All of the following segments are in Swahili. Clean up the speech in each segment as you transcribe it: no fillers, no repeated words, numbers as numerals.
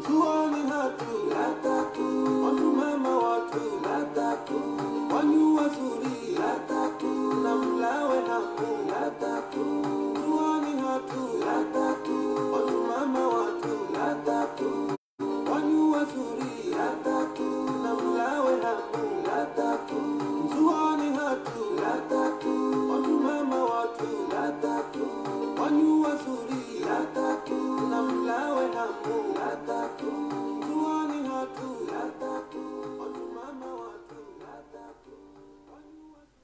Mtuoni hatu la tatu, watu mama watu la tatu, wanyu wazuri la tatu, na mlawe haku la tatu. Mtuoni hatu la tatu, watu mama watu la tatu, wanyu wazuri la tatu, na mlawe haku la tatu. Mtuoni hatu la tatu, watu mama watu la tatu, wanyu wazuri la tatu, na mlawe haku la tatu. Mtuoni hatu la tatu, watu mama watu la tatu, wanyu wazuri.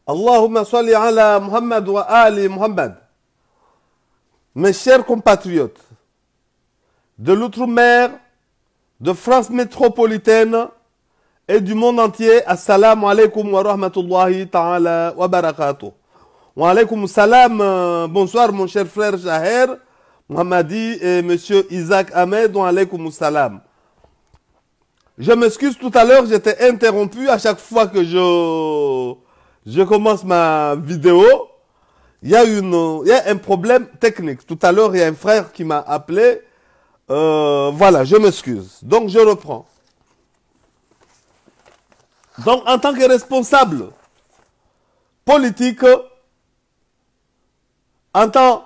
Allahumma salli ala Muhammad wa ali Muhammad. Mes chers compatriotes de l'outre-mer, de France métropolitaine et du monde entier, assalamu alaikum wa rahmatullahi ta'ala wa barakatuh. Wa alaikum salam, bonsoir mon cher frère Jaher Mohammadi et monsieur Isaac Ahmed, wa alaikum salam. Je m'excuse, tout à l'heure j'étais interrompu à chaque fois que je commence ma vidéo. Il y a un problème technique. Tout à l'heure, il y a un frère qui m'a appelé. Voilà, je m'excuse. Donc, je reprends. Donc, en tant que responsable politique, en tant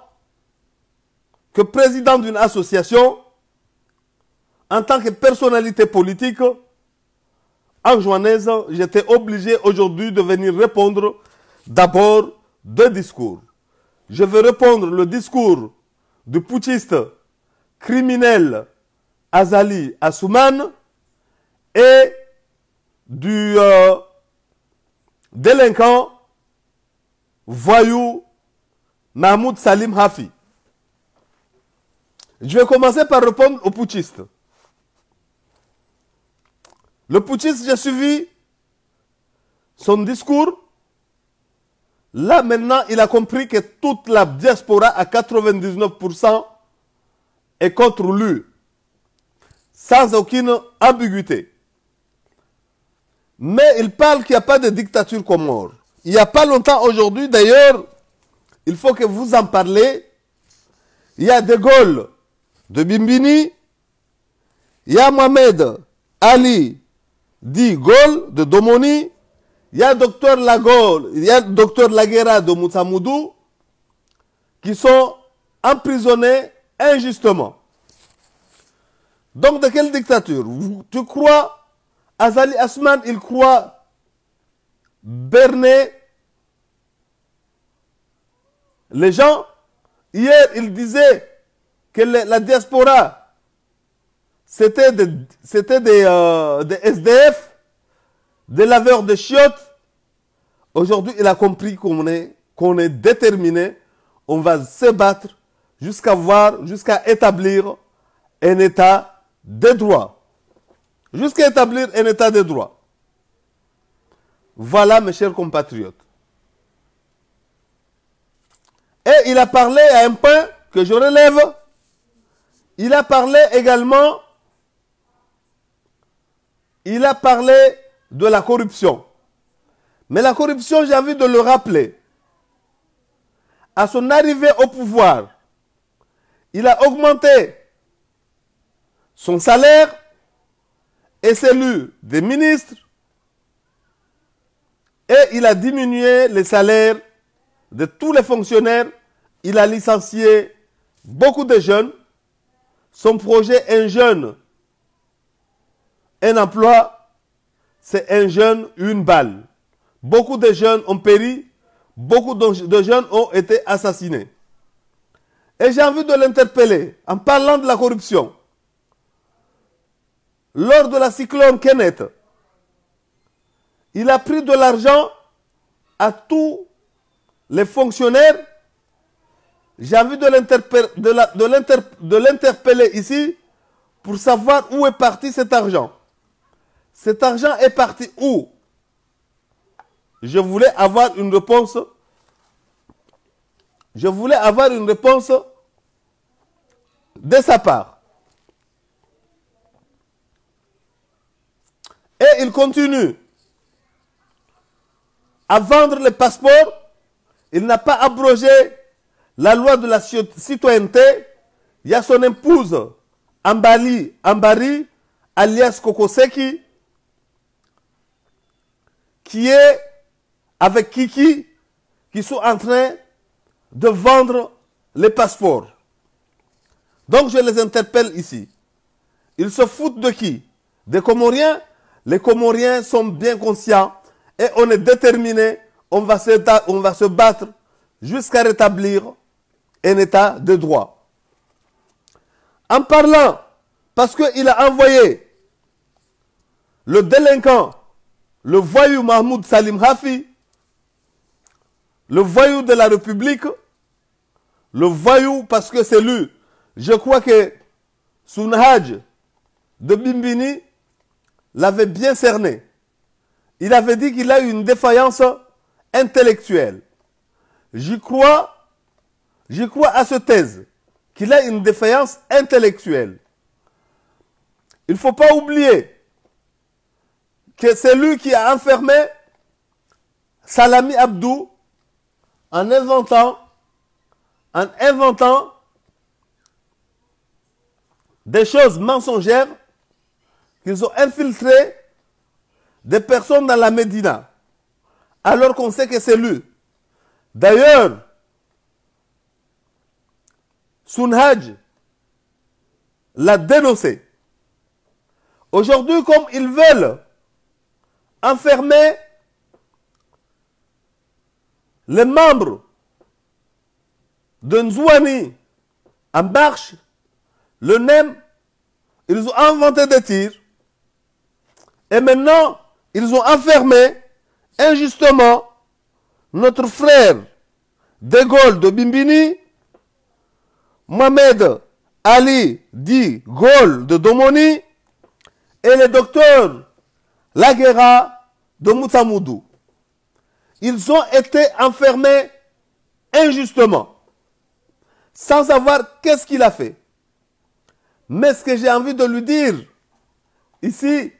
que président d'une association, en tant que personnalité politique, en joannaise, j'étais obligé aujourd'hui de venir répondre d'abord deux discours. Je vais répondre le discours du putschiste criminel Azali Assouman et du délinquant voyou Mahmoud Salim Hafi. Je vais commencer par répondre au putschiste. Le putschiste, j'ai suivi son discours Là, maintenant, il a compris que toute la diaspora, à 99%, est contre lui, sans aucune ambiguïté. Mais il parle qu'il n'y a pas de dictature Comore. Il n'y a pas longtemps aujourd'hui, d'ailleurs, il faut que vous en parlez. Il y a De Gaulle de Bimbini, il y a Mohamed Ali dit Gaulle de Domoni, il y a Dr Lagol, il y a Dr Laguera de Moutsamoudou qui sont emprisonnés injustement. Donc de quelle dictature? Tu crois Azali Asman, il croit berner les gens. Hier, il disait que la diaspora, c'était des SDF, des laveurs de chiottes. Aujourd'hui, il a compris qu'on est déterminé. On va se battre jusqu'à établir un état de droit. Jusqu'à établir un état de droit. Voilà, mes chers compatriotes. Et il a parlé à un point que je relève. Il a parlé également, il a parlé de la corruption. Mais la corruption, j'ai envie de le rappeler. À son arrivée au pouvoir, il a augmenté son salaire et celui des ministres et il a diminué les salaires de tous les fonctionnaires. Il a licencié beaucoup de jeunes. Son projet, un jeune, un emploi, c'est un jeune, une balle. Beaucoup de jeunes ont péri, beaucoup de jeunes ont été assassinés. Et j'ai envie de l'interpeller en parlant de la corruption. Lors de la cyclone Kenneth, il a pris de l'argent à tous les fonctionnaires. J'ai envie de l'interpeller ici pour savoir où est parti cet argent. Cet argent est parti où? Je voulais avoir une réponse. Je voulais avoir une réponse de sa part. Et il continue à vendre les passeports. Il n'a pas abrogé la loi de la citoyenneté. Il y a son épouse, Ambari, alias Kokoseki, qui est avec Kiki, qui sont en train de vendre les passeports. Donc je les interpelle ici. Ils se foutent de qui? Des Comoriens? Les Comoriens sont bien conscients et on est déterminé, on va se battre jusqu'à rétablir un état de droit. En parlant, parce qu'il a envoyé le délinquant, le voyou Mahmoud Salim Hafi, le voyou de la République, le voyou parce que c'est lui. Je crois que Sunhaj de Bimbini l'avait bien cerné. Il avait dit qu'il a eu une défaillance intellectuelle. J'y crois à cette thèse, qu'il a une défaillance intellectuelle. Il ne faut pas oublier que c'est lui qui a enfermé Salami Abdou en inventant des choses mensongères qu'ils ont infiltré des personnes dans la Médina, alors qu'on sait que c'est lui. D'ailleurs, Sunhaj l'a dénoncé. Aujourd'hui, comme ils veulent enfermer les membres de Nzouani en marche, le NEM, ils ont inventé des tirs. Et maintenant, ils ont enfermé injustement notre frère De Gaulle de Bimbini, Mohamed Ali dit Gaulle de Domoni et le docteur Laguera de Moutsamoudou. Ils ont été enfermés injustement, sans savoir qu'est-ce qu'il a fait. Mais ce que j'ai envie de lui dire ici,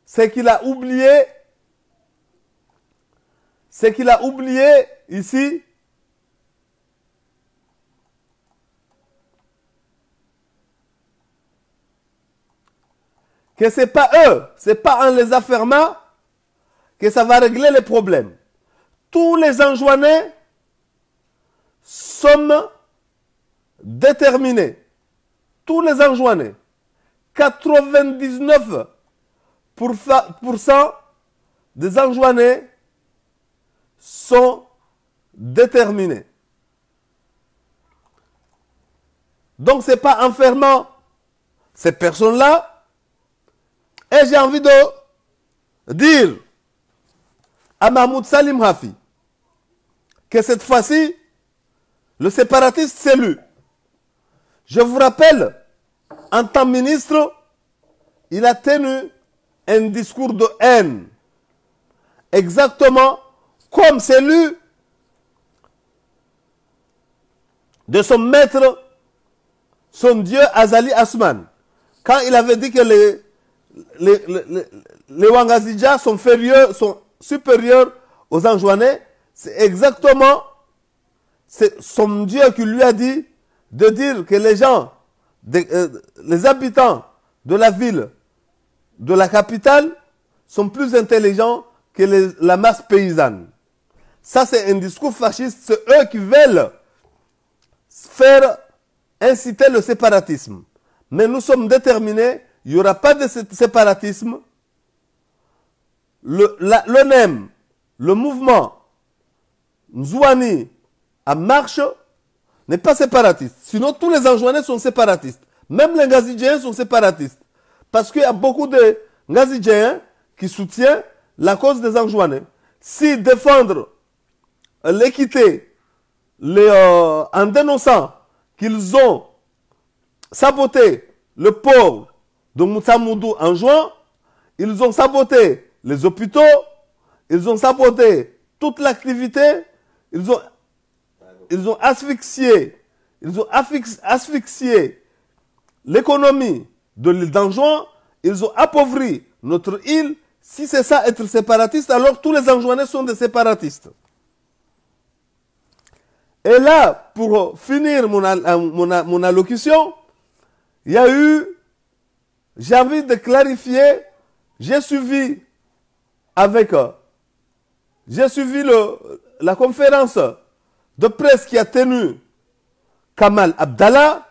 c'est qu'il a oublié, ici, que ce n'est pas eux, ce n'est pas en les enfermant que ça va régler les problèmes. Tous les Anjouanais sont déterminés. Tous les Anjouanais, 99% des Anjouanais sont déterminés. Donc, ce n'est pas enfermant ces personnes-là. Et j'ai envie de dire à Mahmoud Salim Hafi que cette fois-ci, le séparatiste, c'est lui. Je vous rappelle, en tant que ministre, il a tenu un discours de haine. Exactement comme celui de son maître, son dieu Azali Asman. Quand il avait dit que les Wangazidja sont supérieurs aux Anjouanais, c'est exactement son dieu qui lui a dit de dire que les gens, les habitants de la ville, de la capitale, sont plus intelligents que la masse paysanne. Ça, c'est un discours fasciste. C'est eux qui veulent faire inciter le séparatisme. Mais nous sommes déterminés, il n'y aura pas de séparatisme. Le NEM, le mouvement Nzouani en marche, n'est pas séparatiste. Sinon, tous les Anjouanais sont séparatistes. Même les Ngazidjéens sont séparatistes. Parce qu'il y a beaucoup de Ngazidjéens qui soutiennent la cause des Anjouanais. Si défendre l'équité en dénonçant qu'ils ont saboté le port de Moutsamoudou en juin, ils ont saboté les hôpitaux, ils ont saboté toute l'activité, ils ont asphyxié l'économie de l'île d'Anjouan, ils ont appauvri notre île. Si c'est ça être séparatiste, alors tous les Anjouanais sont des séparatistes. Et là, pour finir mon allocution, il y a eu, j'ai envie de clarifier, j'ai suivi la conférence de presse qui a tenu Kamal Abdallah,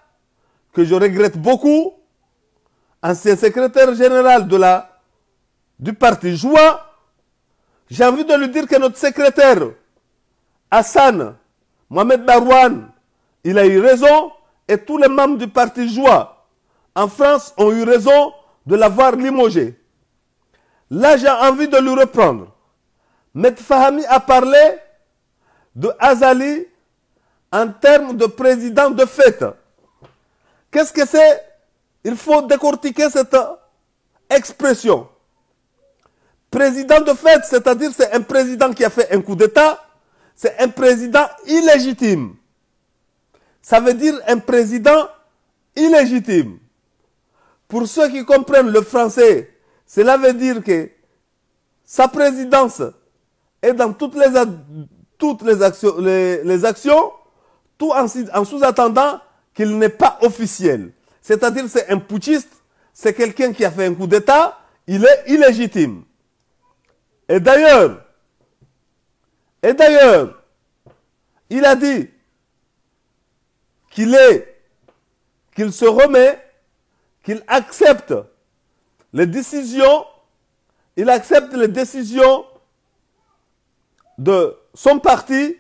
que je regrette beaucoup, ancien secrétaire général du parti Joua. J'ai envie de lui dire que notre secrétaire, Hassan Mohamed Barouane, il a eu raison, et tous les membres du parti Joua en France ont eu raison de l'avoir limogé. Là, j'ai envie de lui reprendre. M. Fahami a parlé de Azali en termes de président de fait. Qu'est-ce que c'est? Il faut décortiquer cette expression. Président de fait, c'est-à-dire c'est un président qui a fait un coup d'État, c'est un président illégitime. Ça veut dire un président illégitime. Pour ceux qui comprennent le français, cela veut dire que sa présidence est dans toutes les actions, tout en sous-attendant qu'il n'est pas officiel. C'est-à-dire c'est un putschiste, c'est quelqu'un qui a fait un coup d'État, il est illégitime. Et d'ailleurs, il a dit qu'il se remet, qu'il accepte les décisions, de son parti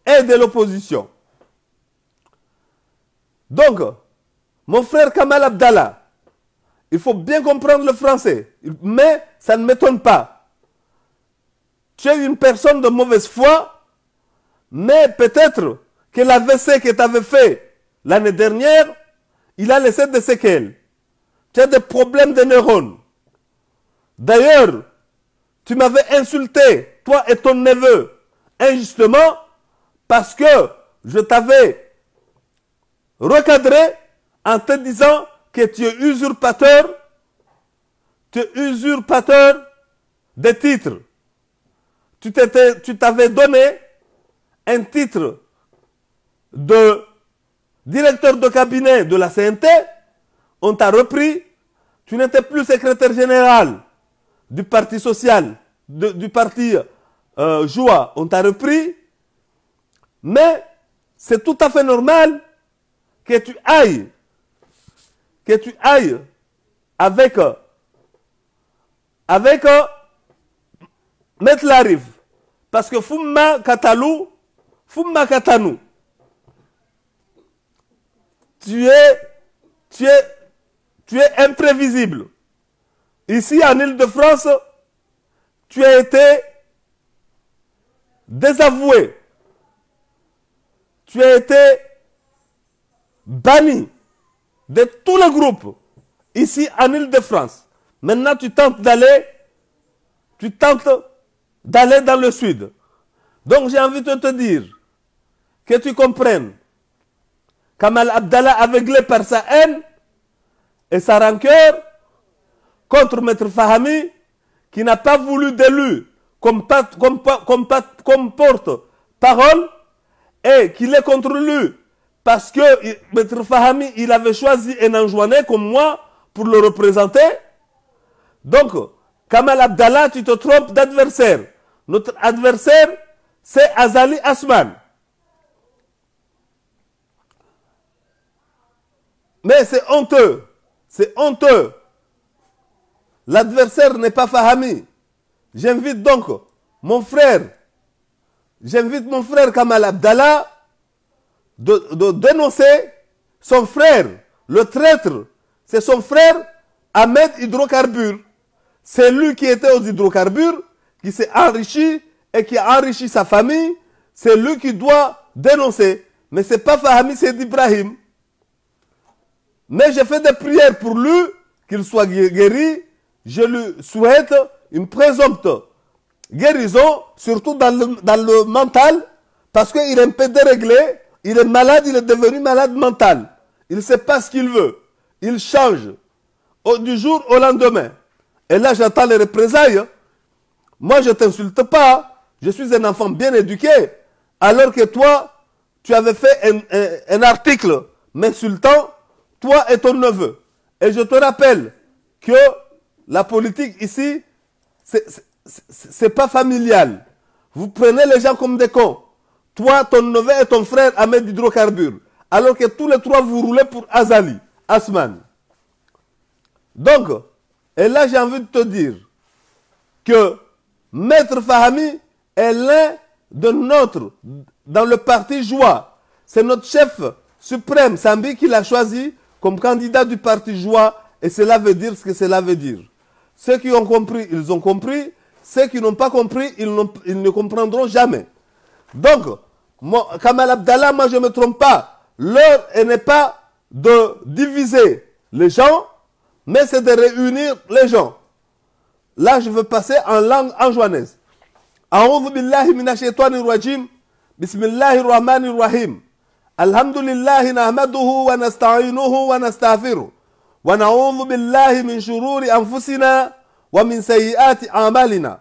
et de l'opposition. Donc, mon frère Kamal Abdallah, il faut bien comprendre le français, mais ça ne m'étonne pas. Tu es une personne de mauvaise foi, mais peut-être que l'AVC que tu avais fait l'année dernière, il a laissé des séquelles. Tu as des problèmes de neurones. D'ailleurs, tu m'avais insulté, toi et ton neveu, injustement, parce que je t'avais recadré en te disant que tu es usurpateur des titres. Tu t'avais donné un titre de directeur de cabinet de la CNT, on t'a repris, tu n'étais plus secrétaire général du parti social, du parti Joie, on t'a repris, mais c'est tout à fait normal que tu ailles avec Maître Larif, parce que Fumma Katalou, Fumma Katanou, tu es imprévisible. Ici, en Île-de-France, tu as été désavoué. Tu as été banni de tous les groupes ici en Île-de-France. Maintenant, tu tentes d'aller dans le sud. Donc, j'ai envie de te dire que tu comprennes. Kamal Abdallah, aveuglé par sa haine et sa rancœur contre Maître Fahami, qui n'a pas voulu d'élu comme porte-parole, et qu'il est contre lui parce que Maître Fahami, il avait choisi un Anjouanais comme moi pour le représenter. Donc, Kamal Abdallah, tu te trompes d'adversaire. Notre adversaire, c'est Azali Asman. Mais c'est honteux. C'est honteux. L'adversaire n'est pas Fahami. J'invite donc mon frère Kamal Abdallah de dénoncer son frère, le traître. C'est son frère Ahmed Hydrocarbures. C'est lui qui était aux hydrocarbures, qui s'est enrichi et qui a enrichi sa famille. C'est lui qui doit dénoncer. Mais ce n'est pas Fahami, c'est Ibrahim. Mais j'ai fait des prières pour lui, qu'il soit guéri. Je lui souhaite une présompte guérison, surtout dans le mental, parce qu'il est un peu déréglé, il est malade, il est devenu malade mental. Il ne sait pas ce qu'il veut. Il change du jour au lendemain. Et là, j'attends les représailles. Moi, je ne t'insulte pas. Je suis un enfant bien éduqué. Alors que toi, tu avais fait un article m'insultant, toi et ton neveu. Et je te rappelle que la politique ici, c'est pas familial. Vous prenez les gens comme des cons. Toi, ton neveu et ton frère Ahmed Hydrocarbures. Alors que tous les trois, vous roulez pour Azali, Asman. Donc, et là, j'ai envie de te dire que Maître Fahami est l'un de notre, dans le parti Joie. C'est notre chef suprême, Sambi, qui l'a choisi comme candidat du parti Joie. Et cela veut dire ce que cela veut dire. Ceux qui ont compris, ils ont compris. Ceux qui n'ont pas compris, ils ne comprendront jamais. Donc, Kamal Abdallah, moi je ne me trompe pas. L'heure n'est pas de diviser les gens, mais c'est de réunir les gens. Là, je veux passer en langue anjouanaise. A'udhu billahi minash shaitanir rajim. Bismillahir rahmanir rahim. Alhamdulillahi nahmaduhu wa nasta'inuhu wa nastaghfiruh. Wa na'udhu billahi min shururi anfusina wa min sayyiati a'malina.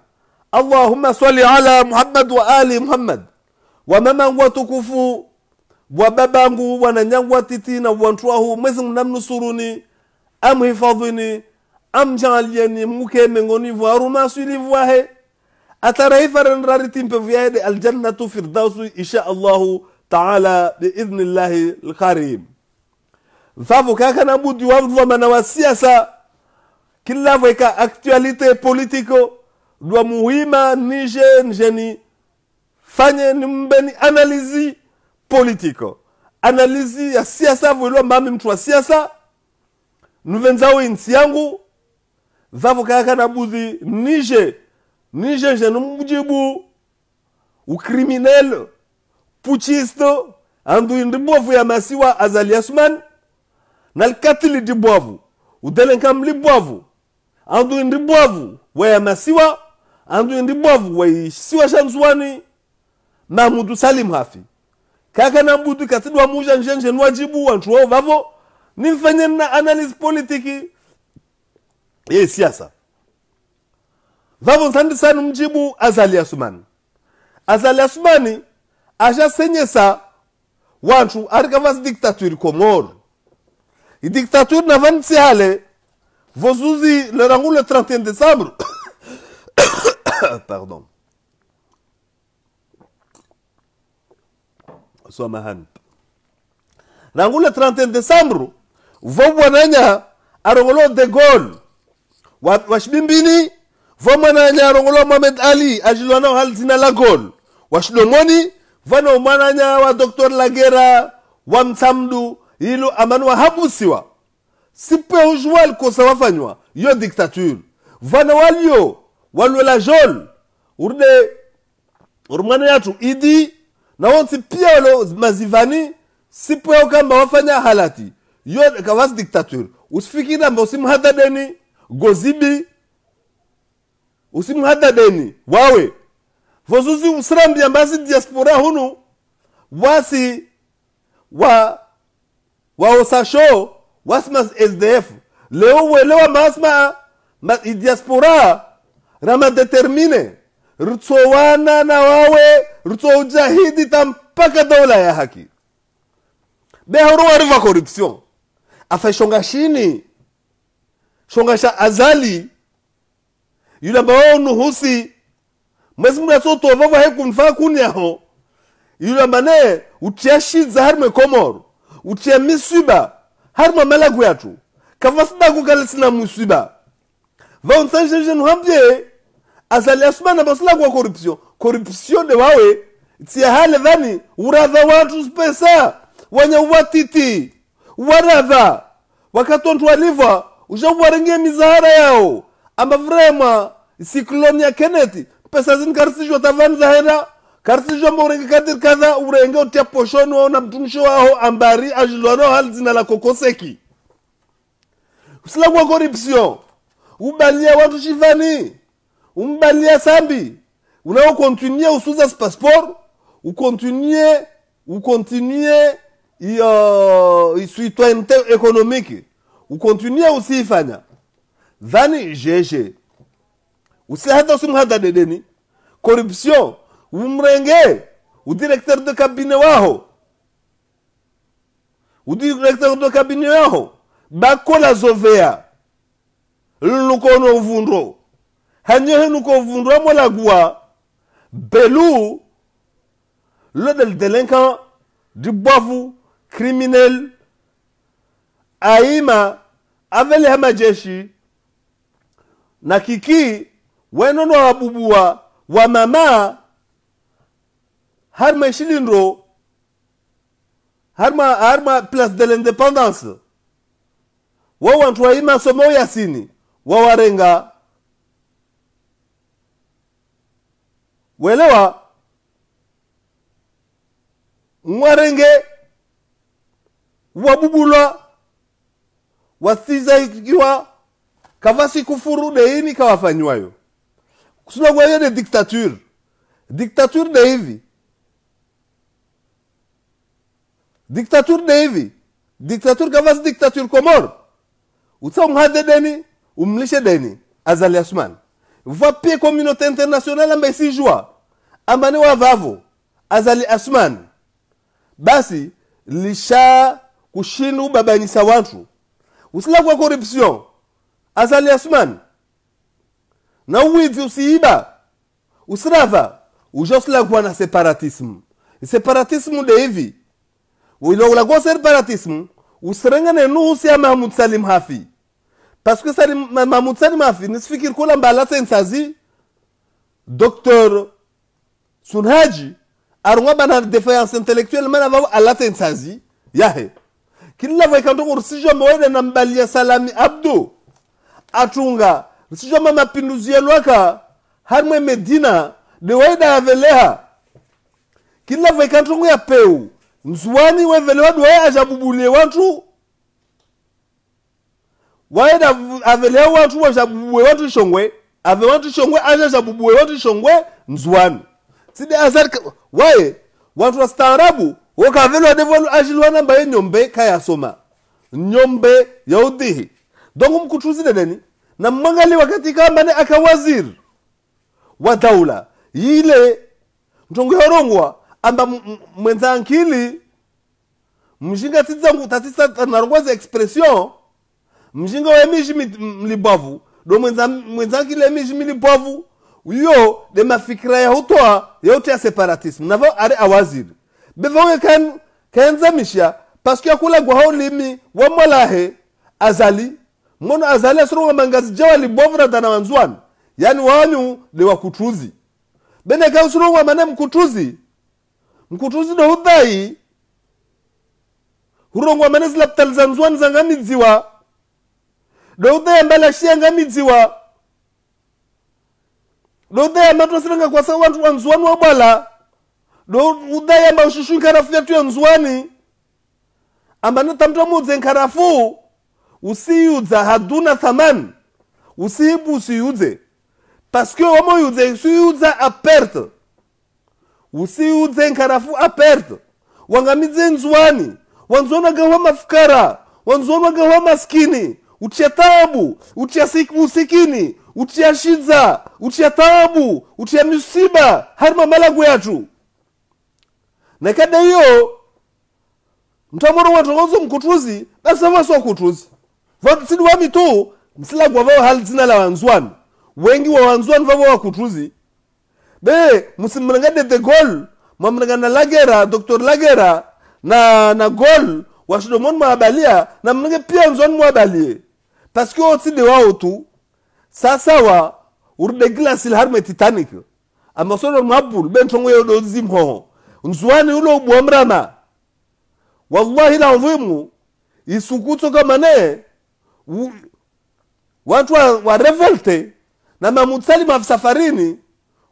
Allahumma salli ala Muhammad wa ali Muhammad. Wa mama watukufu wa babangu wa nanyangwa titina wa ntwahu mwezi mnamnusuruni amhifadhini amjalieni muke mengoni varuma sulivuahe ataraifaran rariti mpevyade aljannatu firdausu insha Allah ta'ala biidhnillahi alkarim. Vavo kaka na budi wa mana wa siasa kila veka actualité politiko dwa muhima nije njeni fanye nimbeni analizi politiko. Analizi ya siasa vwelwa mami mtu wa siasa nuvenzawe insi yangu vavo kaka na budi nije jenu mbujibu ukriminel puchisto andu indibovu ya masiwa Azali Asman nalkatili dibovu udelenkamli bovu andu indibovu wa ya masiwa andu ndi bovu wai siwa shanzwani Mahmoud Salim hafi kaka na mbudu katidwa muja njenje nwajibu wantu wao vavo nifanye na analyse politiki ye siasa vavo nsandi sana mjibu Azali Assoumani. Azali Assoumani aja senyesa wantu arikavas dictature Comore. I dictature na vanti hale vozuzi le rangu le 31 décembre pardon Somahan rangu le 31 décembre vobwananya arongolo de Gaulle washbimbini vomwananya arongolo Mohamed Ali ajilwana hal zina la Gaulle washlomoni vano mwananya wa Dr. Lagera wa Msamdu ilu amanu wa habusiwa sipe ujual kosa wafanywa yo dictature vana walio walwe la jol urde urmane yatu idi na wonsi pia lo mazivani sipe ukamba wafanya halati yo kawas dictature usifikira mba usimhada deni gozibi usimhada deni wawe vozuzi usrambi ambazi diaspora hunu wasi wa osasho wasma SDF leo welewa masma diaspora rama determine rutsowana na wawe rutso ujahidi tampaka dola ya haki behoro wariva corruption afa shongashini shongasha Azali yule ambao nuhusi mwezi mraso tova wa hekunfa kunyaho yule ambane utiashiza harme Komoro utia misuba harma malagu yatu kavasida kukalisina musiba va unsanje nuhambie Azali Assoumani basla kwa corruption de wawe tia hale dhani uradha watu pesa wanya watiti waradha wakatontu waliva ujawarenge mizahara yao amba vrema cyclone ya Kenneth pesa zin karsijwa tavan zahera karsijwa morenge kadir kadha urenge utia poshoni waona mtumisho wao ambari ajilwano hal zina la kokoseki usla kwa corruption ubalia watu shivani umbalia sambi unao continuer usuza passeport ou continuer citoyenneté économique ou continuer aussi ifanya dhani jeje usihata usimhada dedeni corruption umrenge u directeur de cabinet waho bakola zovea lukono uvundro hanyo nuko uvundro mola gua belu le délinquant du boavu criminel aima avele hamajeshi na kiki wenono wabubua wa mama harma shilindro harma place de l'indépendance wawantu waima somo yasini wawarenga welewa mwarenge wabubulwa wasiza ikiwa kavasi kufuru deini kawafanywayo kusuna kwa yene dictature de hivi dictature kavasi dictature Comore utsa umhade deni umlishe deni Azali Assoumani vapie communauté internationale amba isijua amba ni wavavo Azali Assoumani basi lisha kushinu babanyisa watu usila kwa corruption Azali Assoumani na uwizi usiiba usirava ujosila kwa na separatisme de hivi uilola kwa separatisme usirengane nuhusi ya Mahmoud Salim hafi parce que Mahmoud Salim hafi nisifikiri kula mbala tensazi Dr. Sunhaji arunga bana défaillance intellectuelle mana va ala tensazi yahe kila vaikanto kursijo mwede na mbalia Salami Abdo atunga sijo mama pinduzi yelwaka harmwe Medina de waida aveleha kila vaikanto ya peu nzuani wevelewa duwe ajabubulie watu waida aveleha watu wajabubulie watu shongwe ave wantu shongwe aja jabubuwe wantu shongwe nzwani sidi azar wae wantu wastaarabu wakavelo adevolu ajilwana mbaye nyombe kaya soma nyombe yaudihi dongo mkutuzi dedeni na mwangali wakati kama ne akawaziri wa daula yile ntongo yorongwa amba mwenzankili mjinga tizangu tatisa narongwaza expression mjinga wa miji mlibavu do mwenzankili miji mlibavu yo de mafikira ya hutoa yote ya separatisme navo are awaziri bevowe kan zamisha parce que akula gwa holimi wa malahe azali mono azali asoro mangazi jawali bovra dana wanzwan yani wanyu de wakutuzi bene ka usoro wa manem kutuzi mkutuzi do hudai hurongwa manezi laptal zanzwan zangamidziwa do hudai mbala shia ngamidziwa do hudai mato sinanga kwa sawa wantu wanzwan wa bala do hudai amba ushushu karafu ya tuya nzwani amba natamta mudze nkarafu usiyudza haduna thaman usibu usiyudze parce que omo yudze usiyudza a perte usiyudze nkarafu a perte wangamidze nzwani wanzona gawa mafukara wanzona gawa maskini utia taabu utia usikini utia shidza utia taabu utia misiba harma malagu yatu na kada hiyo mtamoro watongozo mkutuzi basava so kutuzi vatu sidi wami tu msila kwa vao hali zina la wanzwani wengi wa wanzwani vao wakutuzi be musimrangade de Gaulle mamrangana Lagera Dr. Lagera na Gaulle washidomoni mwabalia na mnange pia nzwani mwabalie parce que otide wao tu sasa wa urde glace harme Titanic amasono mabul bentongo yodo zimho nzwani ulo ubwamrama wallahi la udhimu isukuto kama ne watu wa revolte na mamutsali masafarini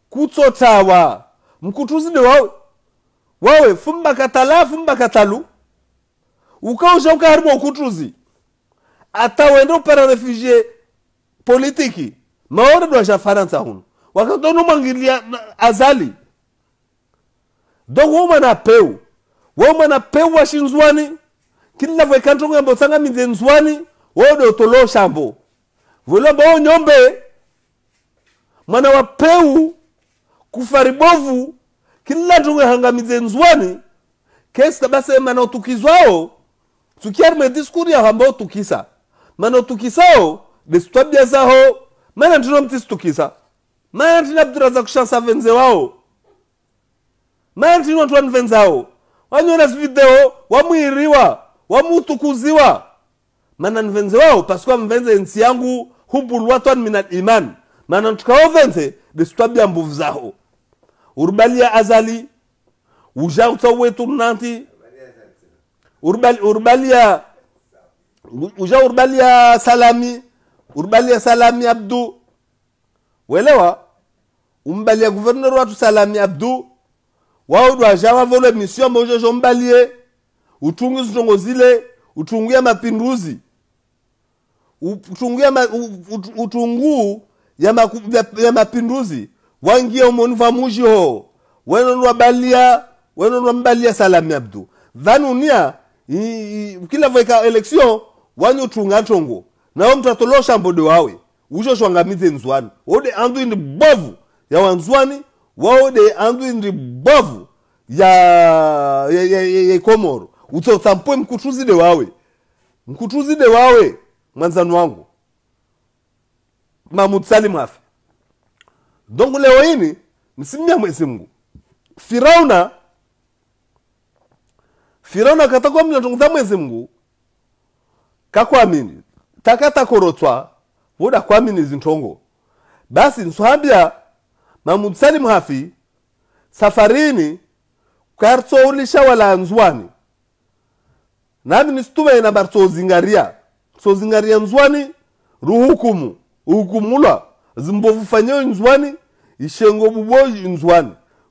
kutsotawa mkutuzi de wawe fumba katalu ukausha ukaharimo ukutuzi atawendo para refugee politiki maore do ja Faransa hunu wakatono mangilia azali donc woma na peu wa shinzwani kila vwe kantonga mbosanga mize nzwani wodo tolo shambo vula bao nyombe mwana wa peu kufaribovu kila tunga hangamize nzwani kesa base mana utukizwao tukiarme diskuri ya hambao tukisa mana utukisao destabia zao mana ntino mtisi tukisa mana ntino abduraza kushansa venze wao mana ntino tuwan venzao wanyona video wamuiriwa wamutukuziwa mana nvenze wao paswa mvenze nsi yangu hubulwa twan minal iman mana ntukao venze destabia mbuvu zao urbalia azali uja utawetu nanti urbalia salami abdu welewa umbalia gouverneur watu salami abdu wao do ajama vole mission mojo jombalie utungu zitongo zile utunguya mapinduzi utungu ya mapinduzi wangia umoniva muji ho weno mbalia salami abdu vanunia kila voika election wanyo tunga tongo na mtatolosha mbode wawe ujo shwangamize nzwani ode andu indi bovu ya wanzwani wode andu indi bovu ya Komoro utotsampo mkutuzi de wawe mwanzanu wangu mamutsali mafi donc leo hini msimia Mwenyezi Mungu Firauna katakwa mlatongoza Mwenyezi Mungu kakwamini takata korotwa voda kwamini zintongo basi nswambia mamutsali mhafi safarini karto ulisha wala nzwani nami nistume na barto zingaria nzwani ruhukumula zimbovu fanyo nzwani ishengo buboji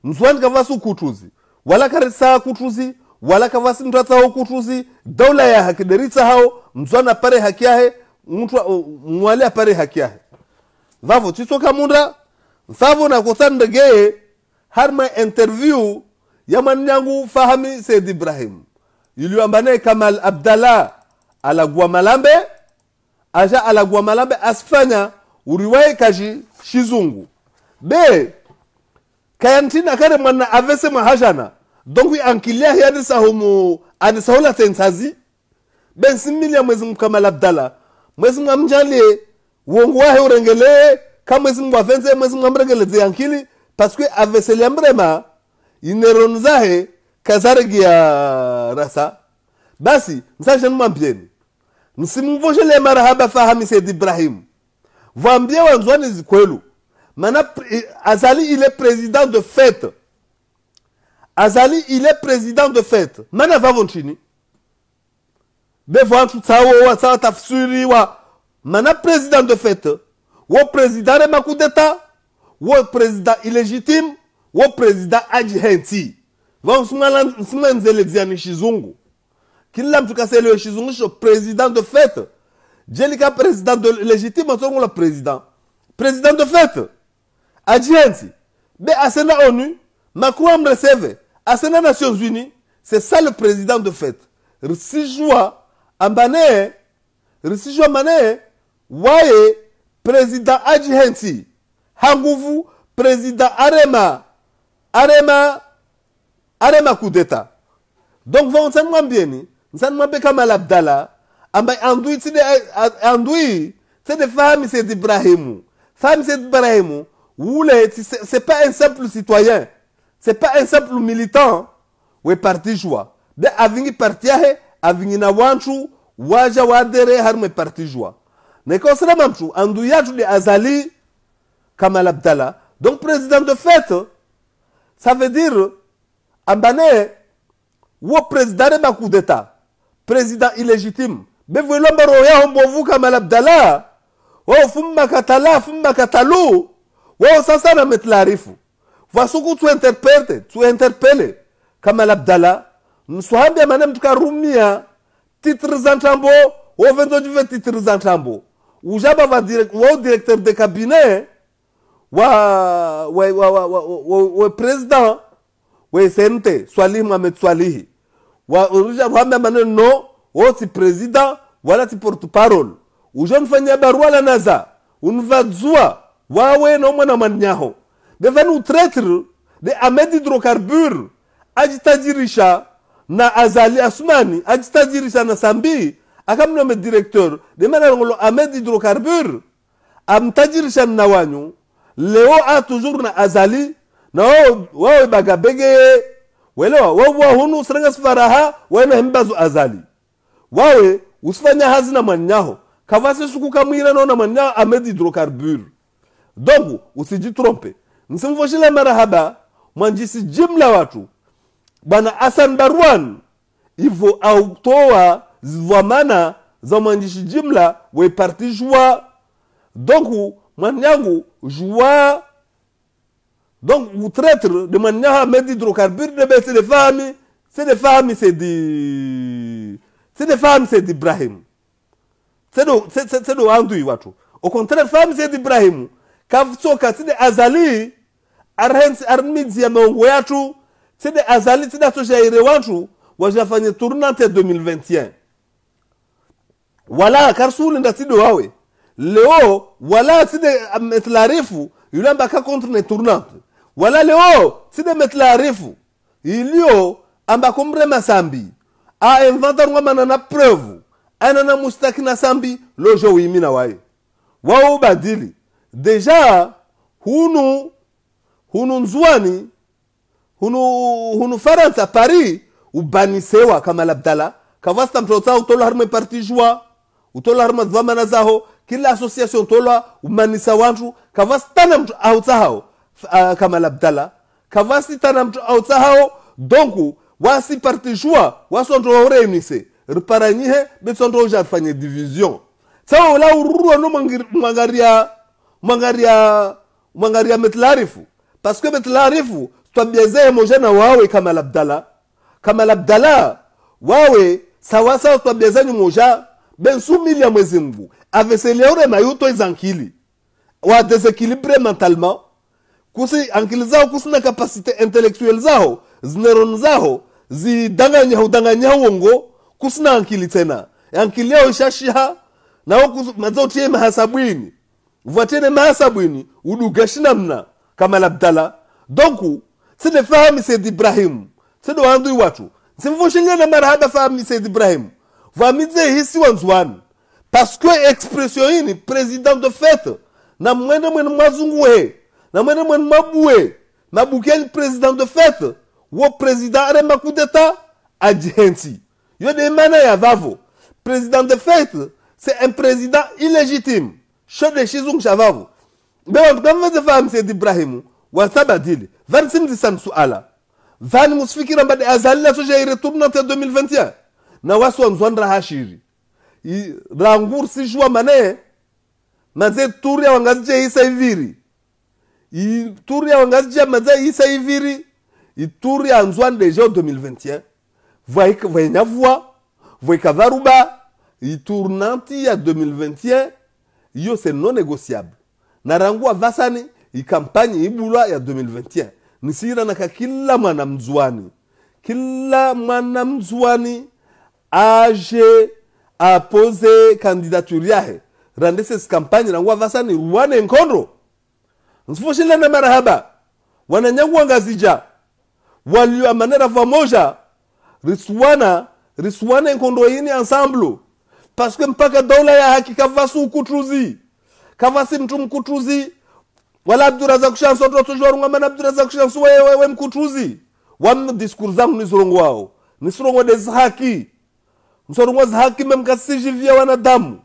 nzwani kavasu kutuzi wala karisa kutuzi wala kavasi mtatsa kutuzi daula ya hakideritsa hao nzwana pare haki yahe mtu mwali apare haki yahe vavo chisoka munda msavo na kosanda geye harma interview ya manyangu Fahmi Said Ibrahim iliyoambane Kamal Abdallah alagwa malambe aja alagwa malambe asfanya uriwaye kaji shizungu be kayantina kare mwana avese mahajana donc wi ankilia yani sahumu anisaula tensazi ben similia mwezi Kamal Abdallah mwezi mjali wongo wahe urengele kama mwezi mwafenze mwezi mwamregele ziankili parce que avese liambrema ineronzahe kazargia rasa basi msasha mwambieni msimvojele marahaba Fahmi Said Ibrahim voambie wanzwani zikwelu mana azali il est président de fête azali il est président de fête mana vavonchini bevo tsawo wa tsawa tafsiri wa mana président de fête wo président de coup d'état wo président illégitime wo président ajihenti vont smanzele diani shizungu kila mtu kasele shizungu sho président de fête jelika président de légitime on le président de fête ajihenti be asena ONU Macron me receve asena Nations Unies c'est ça le président de fête risijwa ambane risijwa mane waye président ajihenti hanguvu président arema coup d'état donc vont s'en bieni s'en m'appelle Kamal Abdallah amba andui c'est de Fahmi Said Ibrahim oule c'est pas un simple citoyen c'est pas un simple militant we parti joie de avingi partiahe avingi na wanchu waja wadere harme parti joie ne kosra mamchu andui yatu de azali Kamal Abdallah donc président de fête ça veut dire ambane wo président de coup d'état président illégitime bevelomba roya hombovu Kamal Abdallah wo fumma katalu wo sasa na metlarifu vasuku tu interpelle Kamal Abdallah nsuhambia manem tukarumia titres zantambo wo vendo juve titres zantambo ujaba va directeur de cabinet wa président wa SNT Swalihi Mohamed Swalihi wa urija wame maneno no wo ti président wala ti porte-parole ujon fanya barua la naza unvadzua wawe no mwana manyaho devenu traitre de Ahmed Hydrocarbures ajitajirisha na Azali Asmani ajitajirisha na Sambi akamnome directeur de manangolo Ahmed Hydrocarbures amtajirisha na wanyu leo a toujours na Azali na wao bagabege welewa wao hunu sranga sfaraha wana himbazu Azali wawe usifanya hazina manyaho kavasi suku kamira na manyaho Ahmed Hydrocarbures donc usijitrompe msimvoshile marahaba mwanjisi jimla watu bana Hassan Barwan ivo autoa zvamana za mwanjishi jimla we parti joie donc manyangu joie donc vous traître de manyaha Ahmed Hydrocarbures de c'est des femmes c'est d'Ibrahim c'est do andui watu au contraire Fahmi Said Ibrahim kavsoka c'est de Azali armidzi ya mongo yatu c'est de Azali c'est d'atojaire watu wajafanya tournante 2021 wala karsuli ndatido wawe leo wala c'est de metlarifu yulamba ka contre les tournantes wala leo c'est de metlarifu ilio amba kombre masambi a inventar ngoma na preuve anana mustaki na sambi lojo wimina wae wao badili deja hunu nzwani hunu Faransa Paris ubanisewa Kamal Abdallah kavasta mtota utola harme parti joie utola harma dhamana zaho kila association tola umanisa wantu kavasta mtu outsahao Kamal Abdallah kavasti tana mtu outsahao donc wasi parti joie wasonto reunise reparanyihe betsonto jafanye division sawa la ururu no mangaria metlarifu parce que metlarifu twabieze mojana wawe Kamal Abdallah wawe sawa twabieze moja ben sumili ya mwezi mvu aveseleore mayuto izankili wa déséquilibré mentalement, kusi ankili zao kusina capacité intellectuelle zao, zineron zao, udanganya uongo, kusina ankili tena. Ankili yao ishashiha, na wako mazao tie mahasabwini. Vuatene mahasabwini, udugashina mna, kama l'Abdallah. Donc, c'est de fahami Said Ibrahim. C'est de wandu watu. Si vous voulez na marhaba fahami Said Ibrahim. Vamize hisi wanzuan. Parce que expression ini, président de fête, na mwene mwazunguwe, na mwene mabuwe, mabukeli président de fête, wo président are makou d'État, adjenti. Yo de mana ya vavo. Président de fête, c'est un président illégitime. Chef de chizung chavavo. Mais on peut fahami Said Ibrahim. Watabadili. Van simzi san suala. Van musfikira mbade azali la soja iretournante 2021. Na wasu wanzwandra hashiri. Rangur si jua mane. Maze turia wangazije isa iviri. Turia wangazije maze isa iviri. Turia anzwan deja 2021. Voye nyavua. Voye kavaruba. Tournanti ya 2021. Yo c'est non négociable. Na rangu avasani. Campagne ibula ya 2021 nisira na kila mwanamzuani age a poser candidature yahe rande ces campagne na ngwa ni ruane nkondo nsifoshila na marahaba wananyangu ngazija walio manera famoja riswana nkondo yini ensemble parce que mpaka dola ya haki kavasu kutruzi kavasi mtu mkutruzi wala Abdurazak Shamsu toujours ngama Abdurazak Shamsu wewe mkutruzi wam discours zangu ni sorongo des haki msorongo za haki memkasiji vya wanadamu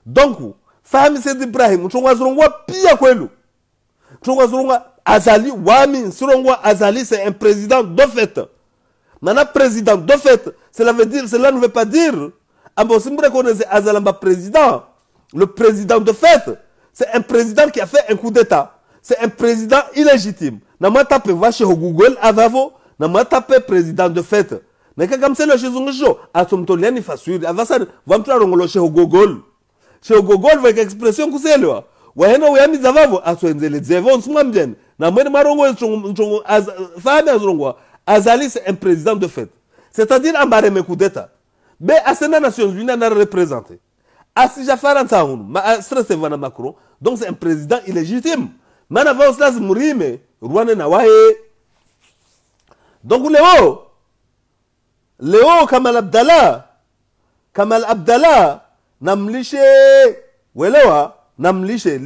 donc fahami Said Ibrahim mchongo sorongo pia kwelu mchongo sorongo azali wami sorongo azali c'est un président de fait mana président de fait cela ne veut pas dire abo simbre connaissez azalamba président le président de fait c'est un président qui a fait un coup d'état. C'est un président illégitime. Na moi tape va chez Google avavo, na moi tape président de fait. Na comme c'est le chez Zongo, a ton toliani facile. Avasa va me trarongolo chez Google. Chez Google avec expression que c'est là. Wa hena wa mi zavavo a to enzele dzevon smamden. Na moi marongo nchongo fami azongo. Azali c'est un président de fait. C'est-à-dire ambare me coup d'état. Mais à ces Nations Unies n'a représenté. Asi Jafar Antaoun, ma stress vana Macron. Donc c'est un président illégitime. Mana vos las murime, Rwanda na wae. Donc Léo Kamal Abdallah, namlishe, welewa, namlishe,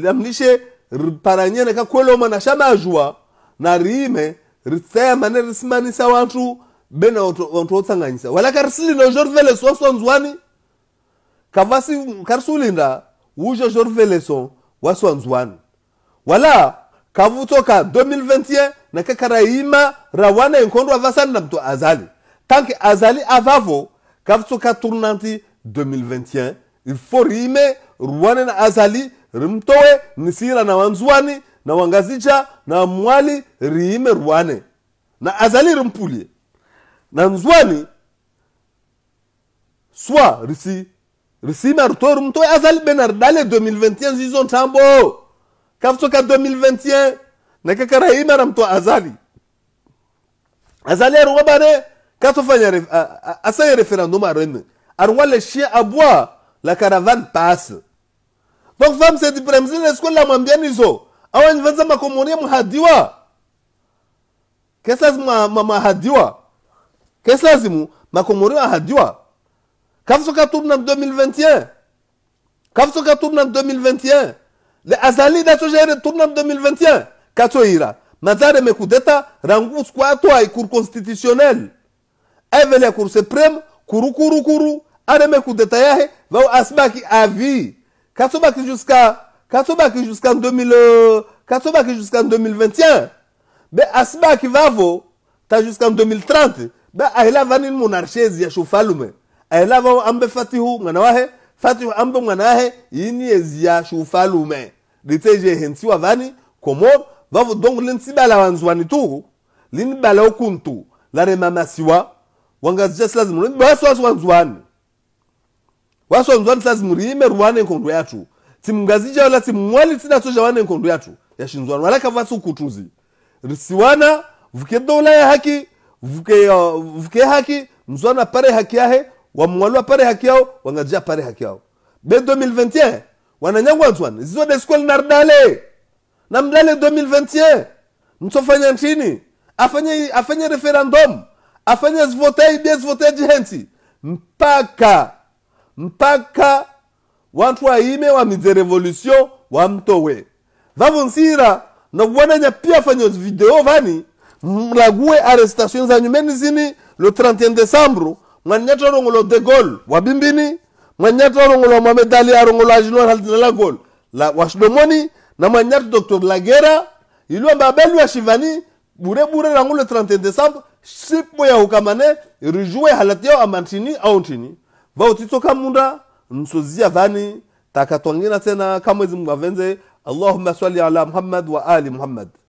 paranye na kakwelo mana shama jua, na rime, ritsaya mane rismani sa wantu, bena wantu otsanganyisa. Wala karsili no jorvele so nzwani, kavasi karsulinda, ujo jorvele so, waswanzwani. Voilà, kavutoka 2021 na kakaraima rawana enkondo avasana na mtu azali. Tant que azali avavo, kavutoka tournanti 2021, il faut rime ruwane na azali, rimtowe nisira na wanzwani, na wangazija, na mwali rime ruwane. Na azali rimpulie. Na nzwani, soit risima ruto rimtowe azali benardale 2021 zizon tambo. Kaftoka 2021 na kakaraima ramto azali arunga bane katofanya asaya référendum arene arunga les chiens aboient la caravane passe donc femme c'est du premier est-ce que la mwambianizo awan vanza makomonia mhadiwa kesa mama hadiwa kesa zimu makomonia hadiwa kaftoka tourne en 2021 le azali da tojere tourne en 2021 katoira mazare me coup d'état rangu squato ay cour constitutionnelle evele cour suprême kuru are me coup d'état yahe va asbaki à vie katobaki jusqu'en 2021 be asbaki vavo ta jusqu'en 2030 be ahila vanil monarchie ya shufalume ahila va ambe fatihu nganawahe Fatihu ambo mwanahe yini ezia shufalume. Diteje hensi wavani komor vavo donc linsibala wanzwani tu linibala okuntu la remamasiwa wangazija slazimu wasu wanzwani lazimurime ruwane nkondo yatu timngazija wala timwali tina soja wane nkondo yatu ya shinzwana wala kavasu kutuzi risiwana vuke dola ya haki vuke haki mzwana pare haki yahe wa mwalua pare haki yao wangajia pare haki yao be 2021 wananyangwa nzwana zizo de school nardale na mdale 2021 mtofanya nchini afanye referendum afanye zvote jihenti mpaka watu waime wa mize revolution wa mtowe vavonsira na kuwananya pia fanya video vani mlague arrestation za nyumeni zini le 31 décembre mwanyata rongolo de Gaulle wa bimbini mwanyata rongolo Mohamed Ali arongolo ajino halina la Gaulle la washdomoni na mwanyata Dr Lagera ilwa babelu ya shivani bure rangu le 31 décembre sipo ya ukamane rijue halati yao amantini au ntini vao titoka munda nsozia vani takatwangina tena kamwezi mwavenze Allahumma salli ala Muhammad wa ali Muhammad.